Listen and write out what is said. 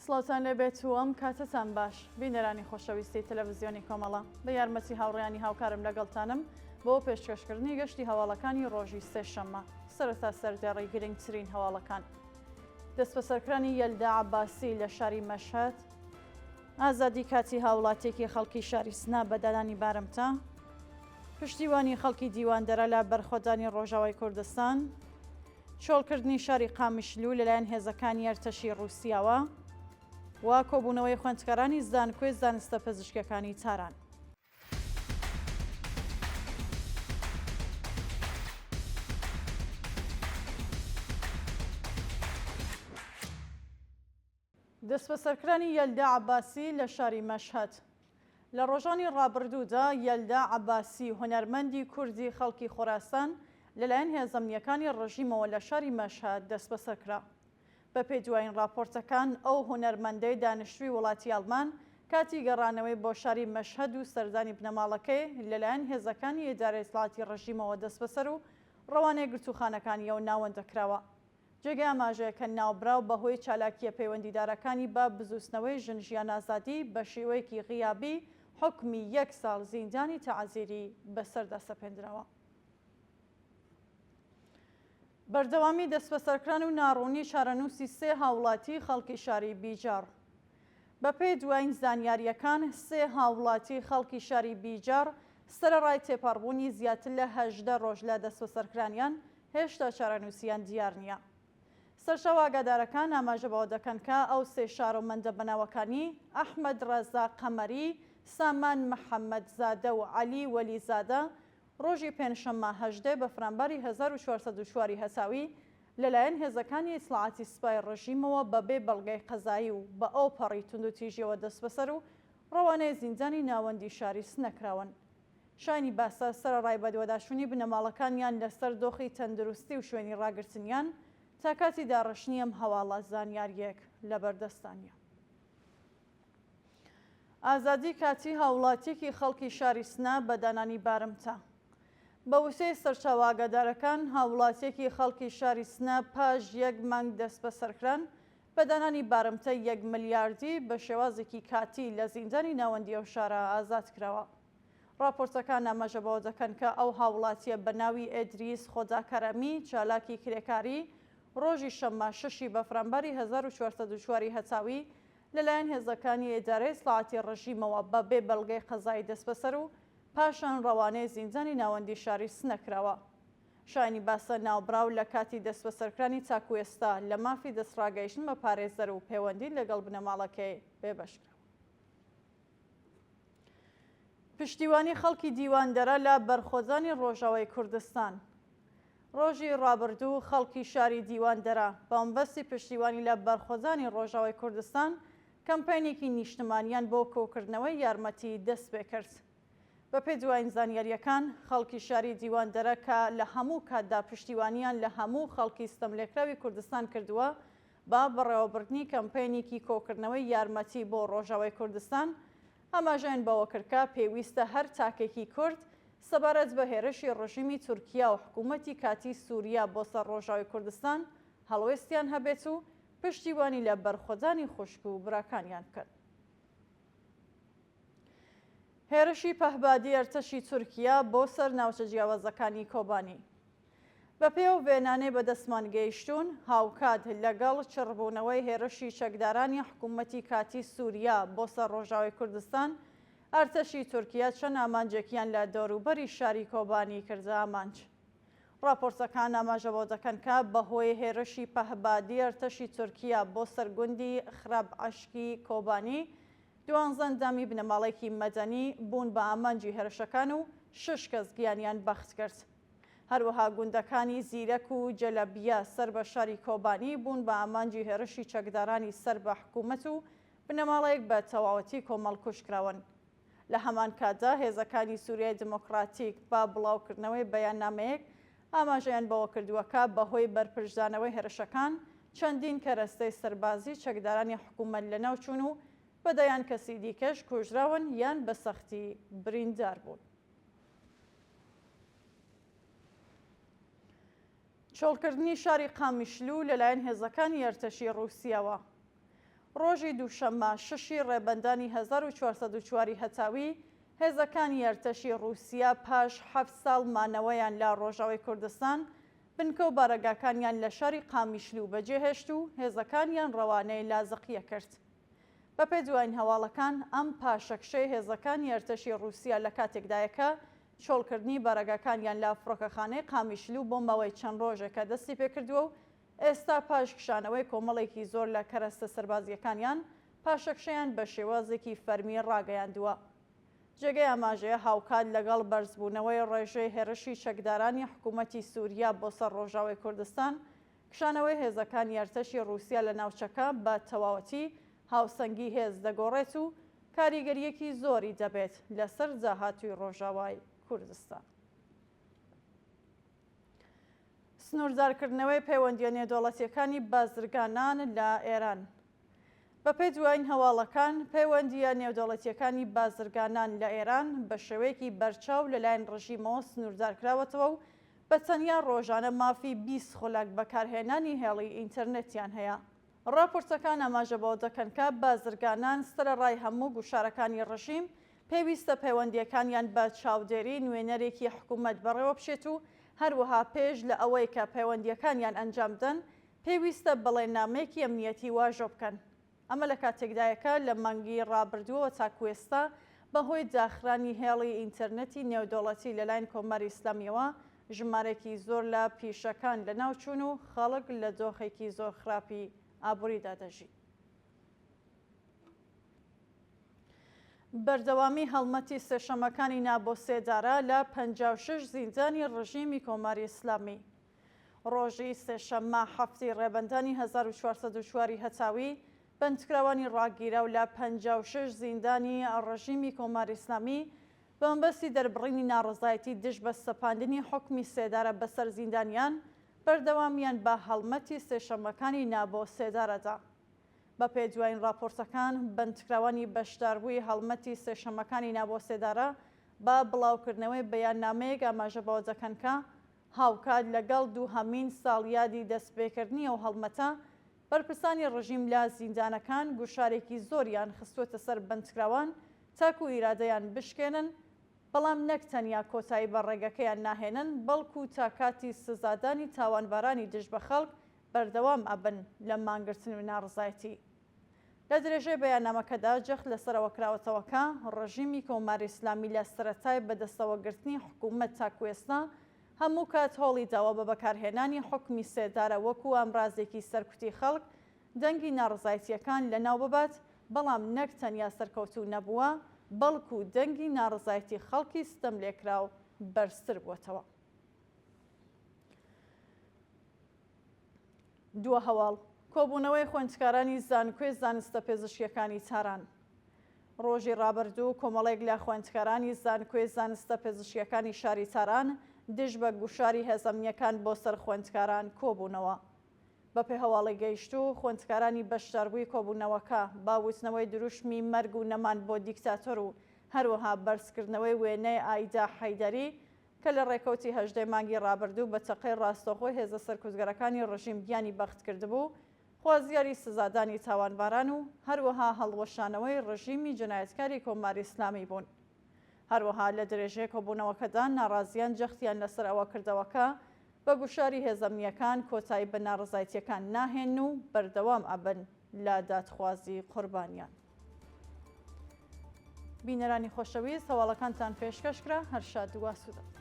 سڵاتان لەبێت و ئەم کاتتان باش بینەرانی خۆشەویستی تەلەڤیزیۆنی کۆمەڵە بە یارمەتی هاوڕێیانی هاوکارم لەگەڵتانم بۆ پێشکەشکردنی گەشتی هەواڵەکانی ڕۆژی سێشەممە سەرەتا سەردێڕی گرنگترین هەواڵەکان. دەست بە سەرکرانی یەلدا عەباسی لە شاری مەشهەد، ئازادی کاتی هاوڵاتیەکی خەڵکی شاری سنا بە دانانی بارمتە، پشتیوانی خەڵکی دیواندەرە لە بەرخۆدانی ڕۆژاوای کوردستان، چۆڵکردنی شاری قامیشلو لەلایەن هێزەکانی ئەرتەشی ڕووسیاوە و کۆبوونەوەی خوێندکارانی زانکۆی زانستە پزیشکیەکانی تاران. دەست بە سەرکرانی یەلدا عەباسی لە شاری مەشهەد. لە ڕۆژانی ڕابردوودا یەلدا عەباسی هونەرمەندی کوردی خەڵکی خۆراسان لەلایەن هێزەمنیەکانی ڕژیمەوە لە شاری مەشهەد دەست بەسەرکرا. بە پێی دوایین راپۆرتەکان ئەو هونەرمەندەی دانیشتووی وڵاتی ئەڵمان کاتی گەڕانەوەی بۆ شاری مەشهەد و سەردانی بنەماڵەکەی لەلایەن هێزەکانی ئیدارەی دەسەڵاتی ڕژیمەوە دەست بەسەر و ڕەوانەی گرتوخانەکانیەوە ناوەندەکراوە. جێگەی ئاماژەیەکە ناوبراو بەهۆی چالاکیە پەیوەندیدارەکانی بە بزوستنەوەی ژنژیان ئازادی بە شێوەیەکی غیابی حکمی 1 ساڵ زیندانی تەعەزیری بەسەردا سەپێنراوە. بەردەوامی دەست بە سەرکران و ناڕوونی چارەنووسی 3 هاوڵاتی خەڵکی شاری بیجار. بە پێی دوایین زانیاریەکان 3 هاوڵاتی خەڵکی شاری بیجار سەرەڕای تێپەڕبوونی زیاتر لە 18 ڕۆژ لە دەست بە سەرکرانیان هێشتا چارەنووسیان دیار نییە. سەرچاو ئاگادارەکان ئاماژە بەوە دەکەن کە ئەو 3 شارۆمەندە بەناوەکانی ئەحمەد ڕەزا قەمەری، سامان محەممەد زادە و عەلی وەلیزادە ڕۆژی پێنجشەممە 18 بە فڕانباری 1404 هەساوی لەلایەن هێزەکانی ئیسلاحاتی سوپای ڕژیمەوە بەبێ بەڵگەی قەزایی و بە ئەو پەڕی توند و تیژیەوە دەست بەسەر و ڕەوانەی زیندانی ناوەندی شاری سنەکراون. شانی باسە سەرەڕای بەدوەداشتنی بنەماڵەکانیان لەسەر دۆخی تەندروستی و شوێنی ڕاگرتنیان تا کاتی داڕشنی ئەم هەواڵە زانیاریەک لەبەردەستانیە. ئازادی کاتی هاوڵاتیەکی خەڵکی شاری سنا بە دانانی بارمتە. بە وسەی سەرچاو ئاگادارەکان هاوڵاتیەکی خەڵکی شاری سنا پاش 1 مانگ دەست بە سەرکران بە دانانی بارمتە 1 ملیاردی بە شێوازێکی کاتی لە زیندانی ناوەندی ئەو شارە ئازاد کراوە. راپۆرتەکان ئاماژە بەوە دەکەن کە ئەو هاوڵاتیە بە ناوی ئێدریس خۆداکەرەمی چالاکی کرێکاری ڕۆژی شەممە 6 بە فڕانباری 1404 هەساوی لەلایەن هێزەکانی ئیدارەی ئیسلاحاتی ڕژیمەوە بەبێ بەڵگەی قەزایی دەست بەسەر و پاشان ڕەوانەی زیندانی ناوەندی شاری سنەکراوە. شانی باسە ناوبراو لە کاتی دەست بە سەرکرانی تاکو ئێستا لە مافی دەستڕاگەیشتن بە پارێزەر و پەیوەندی لەگەڵ بنەماڵەکەی بێبەشکراوە. پشتیوانی خەڵکی دیواندەرە لە بەرخۆدانی ڕۆژاوای کوردستان. ڕۆژی ڕابردوو خەڵکی شاری دیواندەرە بە مەبەستی پشتیوانی لە بەرخۆدانی ڕۆژاوای کوردستان کەمپینێکی نیشتمانیان بۆ کۆکردنەوەی یارمەتی دەست پێ کرد. بە پێی دوایین زانیاریەکان خەڵکی شاری دیواندەرە کە لە هەموو کاتدا پشتیوانیان لە هەموو خەڵکی ستەملێکراوی کوردستان کردووە با بەڕێوەبردنی کەمپینێکی کۆکردنەوەی یارمەتی بۆ ڕۆژاوای کوردستان ئاماژەیان بەوە کرد کە پێویستە هەر تاکێکی کورد سەبارەت بە هێرشی ڕژیمی تورکیا و حکوومەتی کاتی سووریا بۆ سەر ڕۆژاوی کوردستان هەڵوێستیان هەبێت و پشتیوانی لە بەرخۆدانی خوشک و براکانیان بکەن. هێرشی پەهبادی ئەرتەشی تورکیا بۆ سەر ناوچە جیاوازەکانی کۆبانی. بە پێو وێنانەی بەدەستمان گەیشتوون هاوکات لەگەڵ چڕبوونەوەی هێرشی چەکدارانی حکوومەتی کاتی سووریا بۆ سەر ڕۆژاوی کوردستان ئەرتەشی تورکیا چەند ئامانجێکیان لە دەوروبەری شاری کۆبانی کردە ئامانج. راپۆرتەکان ئاماژە بۆ دەکەن کە بەهۆی هێرشی پەهبادی ئەرتەشی تورکیا بۆ سەرگوندی خراپ عەشکی کۆبانی 12 ئەندامی بنەماڵێکی مەدەنی بوون بە ئامانجی هێرشەکان و 6 کەس گیانیان بەخت کرد. هەروەها گوندەکانی زیرەک و جەلەبیە سەر بە شاری کۆبانی بوون بە ئامانجی هێرشی چەکدارانی سەر بە حکوومەت و بنەماڵەیەک بە تەواوەتی کۆمەڵکوژ کراون. لە هەمان کاتدا هێزەکانی سووریای دموکراتیک با بڵاوکردنەوەی بەیاننامەیەک ئاماژەیان بەوە کردووەکە بەهۆی بەرپرسدانەوەی هێرشەکان چەندین کەرەستەی سەربازی چەکدارانی حکوومەت لەناوچوون و بەدەیان کەسی دیکەش کوژراون یان بە سەختی بریندار بوون. چۆڵکردنی شاری قامیشلو لەلایەن هێزەکانی ئەرتەشی ڕووسیاوە. ڕۆژی دووشەممە 6 ڕێبەندانی 1404 هەتاوی هێزەکانی ئەرتەشی رووسیا پاش 7 ساڵ مانەوەیان لە ڕۆژاوای کوردستان بنکە و بارەگاکانیان لە شاری قامیشلو بەجێهێشت و هێزەکانیان ڕەوانەی لازەقیە کرد. بە پێ دوایین هەواڵەکان ئەم پاشەکشەی هێزەکانی ئەرتەشی رووسیا لە کاتێکدایەکە چۆڵکردنی بارەگاکانیان لە فڕۆکەخانەی قامیشلو بۆ ماوەی چەند ڕۆژێکە دەستی پێکردووە و ئێستا پاش کشانەوەی کۆمەڵێکی زۆر لە کەرەستە سەربازیەکانیان پاشەکشەیان بە شێوازێکی فەرمی ڕاگەیاندووە. جێگەی ئاماژەیە هاوکات لەگەڵ بەرزبوونەوەی ڕێژەی هێرشی چەکدارانی حکوومەتی سووریا بۆ سەر ڕۆژاوای کوردستان کشانەوەی هێزەکانی ئەرتەشی رووسیا لە ناوچەکە بە تەواوەتی هاوسەنگی هێز دەگۆڕێت و کاریگەریەکی زۆری دەبێت لەسەر جاهاتووی ڕۆژاوای کوردستان. سنووردارکردنەوەی پەیوەندیە نێودەوڵەتیەکانی بازرگانان لە ئێران. بە پێی دوایین هەواڵەکان پەیوەندیە نێودەوڵەتیەکانی بازرگانان لە ئێران بە شێوەیەکی بەرچاو لەلایەن ڕژیمەوە سنووردارکراوەتەوە و بە تەنیا ڕۆژانە مافی 20 خولەک بەکارهێنانی هێڵی ئینتەرنێتیان هەیە. ڕاپۆرتەکان ئاماژە بەوە دەکەن کە بازرگانان سەرەڕای هەموو گوشارەکانی ڕژیم پێویستە پەیوەندیەکانیان بە چاودێری نوێنەرێکی حکوومەت بەڕێوە بشێت و هەروەها پێش لە ئەوەی کە پەیوەندیەکانیان ئەنجام بدەن پێویستە بەڵێننامەیەکی ئەمنیەتی واژۆ بکەن. ئەمە لە کاتێکدایەکە لە مانگی ڕابردووەوە تاکو ئێستا بەهۆی داخرانی هێڵی ئینتەرنێتی نێودەوڵەتی لەلایەن کۆماری ئیسلامیەوە ژمارێکی زۆر لە پیشەکان لە ناوچوون و خەڵک لە دۆخێکی زۆر خراپی ئابووریدا دەژی. بەردەوامی هەڵمەتی سێشەمەکانی نابۆ سێدارە لە 56 زیندانی ڕژیمی کۆماری ئیسلامی. ڕۆژی سێشەممە هەفتی ڕێبەندانی 1404 هەتاوی بەندکراوانی ڕاگیرە و لە 56 زیندانی ڕژیمی کۆماری ئیسلامی بەمبەستی دەربڕینی ناڕزایەتی دژ بە سەپاندنی حکمی سێدارە بەسەر زیندانیان بەردەوامیان بە هەڵمەتی سێشەمەکانی نابۆ سێدارەدا. بە پێی دوایین راپۆرتەکان بەندکراوانی بەشداربووی هەڵمەتی سێشەمەکانی نابۆ سێدارە بە بڵاوکردنەوەی بەیاننامەیەک ئاماژە بەوە دەکەن کە هاوکات لەگەڵ دووهەمین ساڵیادی دەستپێکردنی ئەو هەڵمەتە بەرپرسانی ڕژیم لە زیندانەکان گوشارێکی زۆریان خستووەتە سەر بەندکراوان تاکو ئیرادەیان بشکێنن، بەڵام نەک تەنیا کۆتایی بە ڕێگەکەیان ناهێنن بەڵکو تا کاتی سزادانی تاوانبارانی دژ بە خەڵک بەردەوام ئەبن لە مانگرتن و ناڕزایەتی. لە درێژەی بەیاننامەکەدا جەخت لەسەرەوە کراوەتەوەکە ڕژیمی کۆماری ئیسلامی لە سەرەتای بەدەستەوەگرتنی حکوومەت تاکو ئێستا هەموو کات هۆڵی داوە بە بەکارهێنانی حکمی سێدارە وەکو ئامڕازێکی سەرکوتی خەڵک دەنگی ناڕزایەتیەکان لەناو ببات، بەڵام نەک تەنیا سەرکەوتوو نەبووە بەڵکو دەنگی ناڕزایەتی خەڵکی ستەم لێکراو بەرزتر بووەتەوە. دووە هەواڵ کۆبوونەوەی خوێندکارانی زانکۆی زانستە پێزیشکیەکانی تاران. ڕۆژی ڕابردوو کۆمەڵێک لە خوێندکارانی زانکۆی زانستە پێزیشکیەکانی شاری تاران دژ بە گوشاری هێزەمنیەکان بۆ سەر خوێندکاران کۆبوونەوە. بە پێی هەواڵی گەیشتوو خوێندکارانی بەشداربووی کۆبوونەوەکە باوتنەوەی دروشمی مەرگ و نەمان بۆ دیکتاتۆر و هەروەها بەرزکردنەوەی وێنەی ئایدا حەیدەری کە لە ڕێکەوتی هەژدەی مانگی ڕابردوو بە تەقەی ڕاستەوخۆی هێزە سەرکوزگەرەکانی ڕژیم گیانی بەخت کردبوو، خوازیاری سزادانی تاوانباران و هەروەها هەڵوەشانەوەی ڕژیمی جەنایەتکاری کۆماری ئیسلامی بوون. هەروەها لە درێژەیە کۆبوونەوەکەدا ناڕازیان جەختیان لەسەر ئەوە کردەوەکە بە گوشاری هێزەمنیەکان کۆتایی بە ناڕزایەتیەکان ناهێن و بەردەوام ئەبن لە دادخوازی قوربانیان. بینەرانی خۆشەویست هەواڵەکانتان پێشکەشکرا، هەر شاد و ئاسوودە.